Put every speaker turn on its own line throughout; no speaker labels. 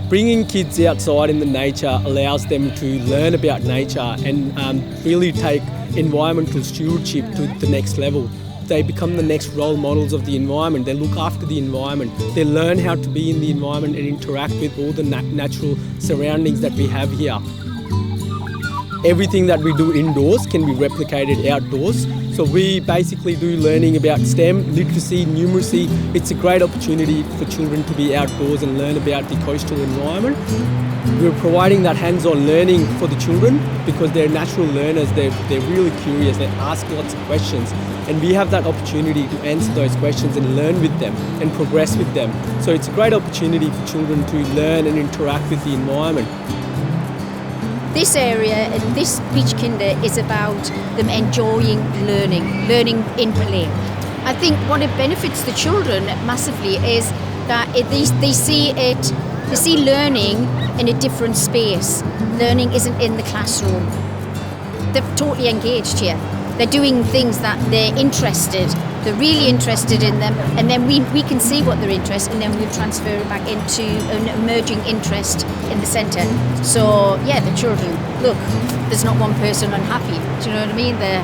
Bringing kids outside in the nature allows them to learn about nature and really take environmental stewardship to the next level. They become the next role models of the environment. They look after the environment. They learn how to be in the environment and interact with all the natural surroundings that we have here. Everything that we do indoors can be replicated outdoors. So we basically do learning about STEM, literacy, numeracy. It's a great opportunity for children to be outdoors and learn about the coastal environment. We're providing that hands-on learning for the children because they're natural learners. They're really curious. They ask lots of questions. And we have that opportunity to answer those questions and learn with them and progress with them. So it's a great opportunity for children to learn and interact with the environment.
This area and this Beach Kinder is about them enjoying learning in play. I think what it benefits the children massively is that they see learning in a different space. Learning isn't in the classroom. They're totally engaged here. They're doing things that they're really interested in them, and then we can see what they're interested in, and then we'll transfer it back into an emerging interest in the centre. So yeah, the children, look, there's not one person unhappy. Do you know what I mean? They're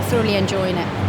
thoroughly enjoying it.